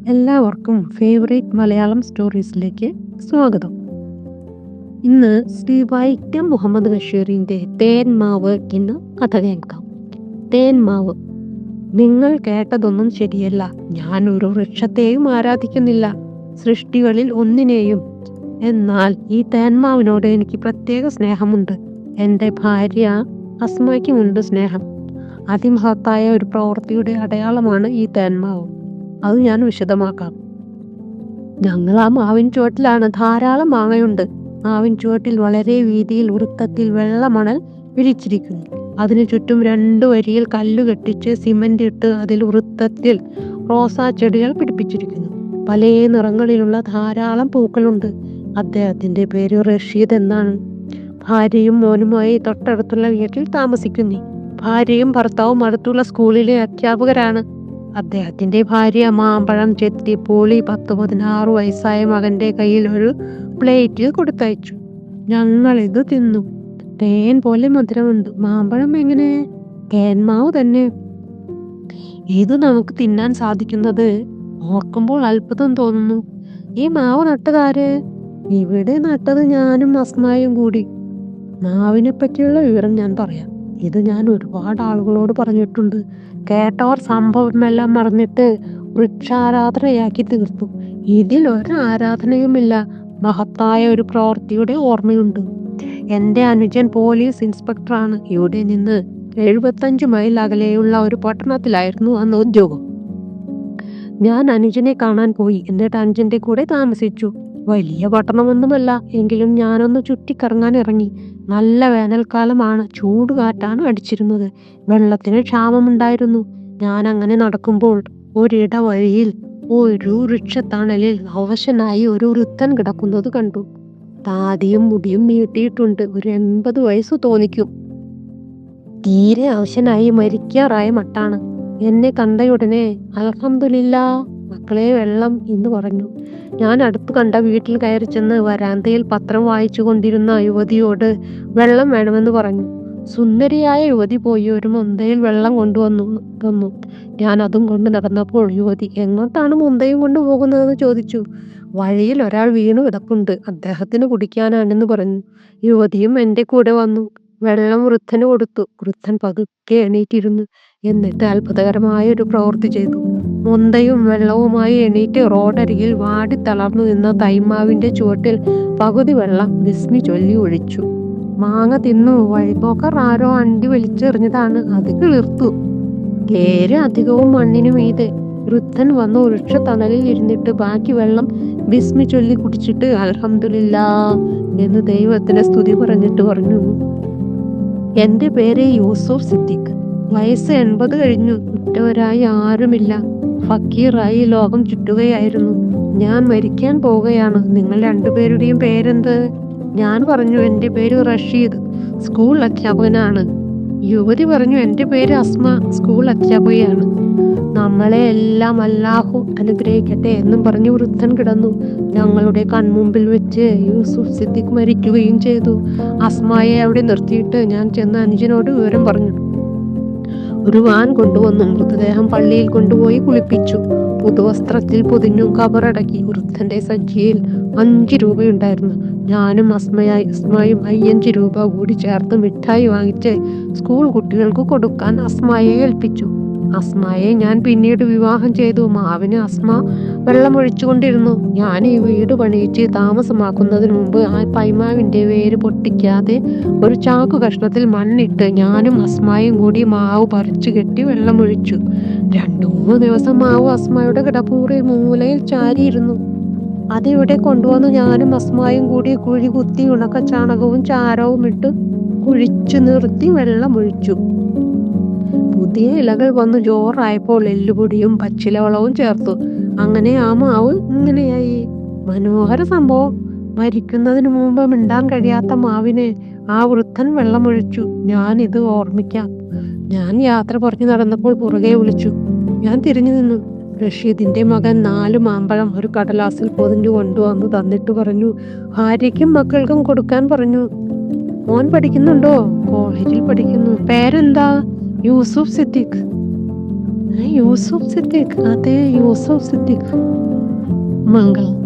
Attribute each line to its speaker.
Speaker 1: എല്ലാവർക്കും ഫേവറേറ്റ് മലയാളം സ്റ്റോറീസിലേക്ക് സ്വാഗതം. ഇന്ന് ശ്രീ വൈക്കം മുഹമ്മദ് ബഷീറിന്റെ തേന്മാവ് എന്ന കഥ കേൾക്കാം. തേന്മാവ്. നിങ്ങൾ കേട്ടതൊന്നും ശരിയല്ല. ഞാൻ ഒരു വൃക്ഷത്തെയും ആരാധിക്കുന്നില്ല, സൃഷ്ടികളിൽ ഒന്നിനെയും. എന്നാൽ ഈ തേന്മാവിനോട് എനിക്ക് പ്രത്യേക സ്നേഹമുണ്ട്. എൻ്റെ ഭാര്യ അസ്മയ്ക്കുമുണ്ട് സ്നേഹം. അതിമഹത്തായ ഒരു പ്രവൃത്തിയുടെ അടയാളമാണ് ഈ തേന്മാവ്. അത് ഞാൻ വിശദമാക്കാം. ഞങ്ങൾ ആ മാവിൻ ചുവട്ടിലാണ്. ധാരാളം മാങ്ങയുണ്ട്. മാവിൻ ചുവട്ടിൽ വളരെ വീതിയിൽ വൃത്തത്തിൽ വെള്ളമണൽ വിരിച്ചിരിക്കുന്നു. അതിനു ചുറ്റും 2 വരിയിൽ കല്ലു കെട്ടിച്ച് സിമന്റ് ഇട്ട് അതിൽ വൃത്തത്തിൽ റോസാ ചെടികൾ പിടിപ്പിച്ചിരിക്കുന്നു. പല നിറങ്ങളിലുള്ള ധാരാളം പൂക്കളുണ്ട്. അദ്ദേഹത്തിന്റെ പേര് റഷീദ് എന്നാണ്. ഭാര്യയും മോനുമായി തൊട്ടടുത്തുള്ള വീട്ടിൽ താമസിക്കുന്നു. ഭാര്യയും ഭർത്താവും അടുത്തുള്ള സ്കൂളിലെ അധ്യാപകരാണ്. അദ്ദേഹത്തിന്റെ ഭാര്യ മാമ്പഴം ചെത്തി പൂളി 10-16 വയസ്സായ മകന്റെ കയ്യിൽ ഒരു പ്ലേറ്റിൽ കൊടുത്തയച്ചു. ഞങ്ങൾ ഇത് തിന്നു. തേൻ പോലെ മധുരമുണ്ട്. മാമ്പഴം എങ്ങനെ? തേന്മാവ് തന്നെ. ഇത് നമുക്ക് തിന്നാൻ സാധിക്കുന്നത് ഓർക്കുമ്പോൾ അത്ഭുതം തോന്നുന്നു. ഈ മാവ് നട്ടതാര്? ഇവിടെ നട്ടത് ഞാനും അസ്മായും കൂടി. മാവിനെ പറ്റിയുള്ള വിവരം ഞാൻ പറയാം. ഇത് ഞാൻ ഒരുപാട് ആളുകളോട് പറഞ്ഞിട്ടുണ്ട്. കേട്ടവർ സംഭവമെല്ലാം മറന്നിട്ട് വൃക്ഷാരാധനയാക്കി തീർത്തു. ഇതിൽ ഒരു ആരാധനയുമില്ല. മഹത്തായ ഒരു പ്രവൃത്തിയുടെ ഓർമ്മയുണ്ട്. എൻ്റെ അനുജൻ പോലീസ് ഇൻസ്പെക്ടറാണ്. ഇവിടെ നിന്ന് 75 മൈൽ അകലെയുള്ള ഒരു പട്ടണത്തിലായിരുന്നു അന്ന് ഉദ്യോഗം. ഞാൻ അനുജനെ കാണാൻ പോയി. എന്നിട്ട് അനുജന്റെ കൂടെ താമസിച്ചു. വലിയ പട്ടണമൊന്നുമല്ല, എങ്കിലും ഞാനൊന്ന് ചുറ്റിക്കറങ്ങാൻ ഇറങ്ങി. നല്ല വേനൽക്കാലമാണ്. ചൂടുകാറ്റാണ് അടിച്ചിരുന്നത്. വെള്ളത്തിന് ക്ഷാമമുണ്ടായിരുന്നു. ഞാൻ അങ്ങനെ നടക്കുമ്പോൾ ഒരിടവഴിയിൽ ഒരു വൃക്ഷത്തണലിൽ അവശനായി ഒരു വൃദ്ധൻ കിടക്കുന്നത് കണ്ടു. താടിയും മുടിയും നീട്ടിയിട്ടുണ്ട്. ഒരു 80 വയസ്സ് തോന്നിക്കും. തീരെ അവശനായി മരിക്കാറായ മട്ടാണ്. എന്നെ കണ്ടയുടനെ അൽഹംദുലില്ലാ മക്കളെ വെള്ളം എന്ന് പറഞ്ഞു. ഞാൻ അടുത്ത് കണ്ട വീട്ടിൽ കയറി ചെന്ന് വരാന്തയിൽ പത്രം വായിച്ചു കൊണ്ടിരുന്ന യുവതിയോട് വെള്ളം വേണമെന്ന് പറഞ്ഞു. സുന്ദരിയായ യുവതി പോയി ഒരു മുന്തയിൽ വെള്ളം തന്നു. ഞാൻ അതും കൊണ്ട് നടന്നപ്പോൾ യുവതി എങ്ങോട്ടാണ് മുന്തയും കൊണ്ട് പോകുന്നതെന്ന് ചോദിച്ചു. വഴിയിൽ ഒരാൾ വീണു കിടപ്പുണ്ട്, അദ്ദേഹത്തിന് കുടിക്കാനാണെന്ന് പറഞ്ഞു. യുവതിയും എൻ്റെ കൂടെ വന്നു. വെള്ളം വൃദ്ധന് കൊടുത്തു. വൃദ്ധൻ പതുക്കെ എണീറ്റിരുന്നു. എന്നിട്ട് അത്ഭുതകരമായ ഒരു പ്രവൃത്തി ചെയ്തു. മുന്തയും വെള്ളവുമായി എണീറ്റ് റോഡരികിൽ വാടി തളർന്നു നിന്ന തൈമാവിന്റെ ചുവട്ടിൽ പകുതി വെള്ളം വിസ്മി ചൊല്ലി ഒഴിച്ചു. മാങ്ങ തിന്നു. വഴിപോക്കർ ആരോ അണ്ടി വലിച്ചെറിഞ്ഞതാണ്. അത് കിളിർത്തു. കേര് അധികവും മണ്ണിനു മീതെ. വൃദ്ധൻ വന്ന് വൃക്ഷത്തണലിൽ ഇരുന്നിട്ട് ബാക്കി വെള്ളം വിസ്മി ചൊല്ലി കുടിച്ചിട്ട് അൽഹംദുലില്ലാ എന്ന് ദൈവത്തിന് സ്തുതി പറഞ്ഞിട്ട് പറഞ്ഞു, എൻ്റെ പേര് യൂസുഫ് സിദ്ദീഖ്. വയസ്സ് 80 കഴിഞ്ഞു. ഉറ്റവരായി ആരുമില്ല. ഫക്കീറായി ലോകം ചുറ്റുകയായിരുന്നു. ഞാൻ മരിക്കാൻ പോവുകയാണ്. നിങ്ങൾ 2 പേരുടെയും പേരെന്ത്? ഞാൻ പറഞ്ഞു, എൻ്റെ പേര് റഷീദ്, സ്കൂൾ അധ്യാപകനാണ്. യുവതി പറഞ്ഞു, എൻ്റെ പേര് അസ്മ, സ്കൂൾ അധ്യാപകയാണ്. നമ്മളെ എല്ലാം അല്ലാഹു അനുഗ്രഹിക്കട്ടെ എന്നും പറഞ്ഞ് വൃദ്ധൻ കിടന്നു. ഞങ്ങളുടെ കൺമുമ്പിൽ വെച്ച് യൂസുഫ് സിദ്ദീഖ് മരിക്കുകയും ചെയ്തു. അസ്മയെ അവിടെ നിർത്തിയിട്ട് ഞാൻ ചെന്ന് അനുജനോട് വിവരം പറഞ്ഞു. ഒരു വാൻ കൊണ്ടുവന്നു. മൃതദേഹം പള്ളിയിൽ കൊണ്ടുപോയി കുളിപ്പിച്ചു. പുതുവസ്ത്രത്തിൽ പൊതിഞ്ഞു കബറടക്കി. വൃദ്ധന്റെ സജ്ജിയിൽ 5 രൂപയുണ്ടായിരുന്നു. ഞാനും അസ്മയും 5 രൂപ കൂടി ചേർത്ത് മിഠായി വാങ്ങിച്ച് സ്കൂൾ കുട്ടികൾക്ക് കൊടുക്കാൻ അസ്മയെ ഏൽപ്പിച്ചു. അസ്മയെ ഞാൻ പിന്നീട് വിവാഹം ചെയ്തു. മാവിന് അസ്മ വെള്ളമൊഴിച്ചുകൊണ്ടിരുന്നു. ഞാൻ ഈ വീട് പണിയിച്ച് താമസമാക്കുന്നതിന് മുമ്പ് ആ പൈമാവിന്റെ വേര് പൊട്ടിക്കാതെ ഒരു ചാക്കു കഷ്ണത്തിൽ മണ്ണിട്ട് ഞാനും അസ്മയും കൂടി മാവ് പറിച്ചു കെട്ടി വെള്ളമൊഴിച്ചു. 2-3 ദിവസം മാവ് അസ്മയുടെ കിടപ്പൂറി മൂലയിൽ ചാരിയിരുന്നു. അതിവിടെ കൊണ്ടുവന്ന് ഞാനും അസ്മയും കൂടി കുഴി കുത്തി ഉണക്ക ചാണകവും ചാരവും ഇട്ട് കുഴിച്ചു നിർത്തി വെള്ളമൊഴിച്ചു. പുതിയ ഇലകൾ വന്ന് ജോറായപ്പോൾ എല്ലുപൊടിയും പച്ചിലവളവും ചേർത്തു. അങ്ങനെ ആ മാവ് ഇങ്ങനെയായി. മനോഹര സംഭവം. മരിക്കുന്നതിന് മുമ്പ് മിണ്ടാൻ കഴിയാത്ത മാവിന് ആ വൃദ്ധൻ വെള്ളമൊഴിച്ചു. ഞാൻ ഇത് ഓർമ്മിക്കാം. ഞാൻ യാത്ര പറഞ്ഞു നടന്നപ്പോൾ പുറകെ വിളിച്ചു. ഞാൻ തിരിഞ്ഞു നിന്നു. റഷീദിന്റെ മകൻ 4 മാമ്പഴം ഒരു കടലാസിൽ പൊതിഞ്ഞു കൊണ്ടുവന്ന് തന്നിട്ട് പറഞ്ഞു, ഭാര്യയ്ക്കും മക്കൾക്കും കൊടുക്കാൻ പറഞ്ഞു. മോൻ പഠിക്കുന്നുണ്ടോ? കോളേജിൽ പഠിക്കുന്നു. പേരെന്താ? യൂസുഫ് സിദ്ദീഖ്. യൂസുഫ് സിദ്ദീഖ്, അതെ യൂസുഫ് സിദ്ദീഖ് മംഗളം.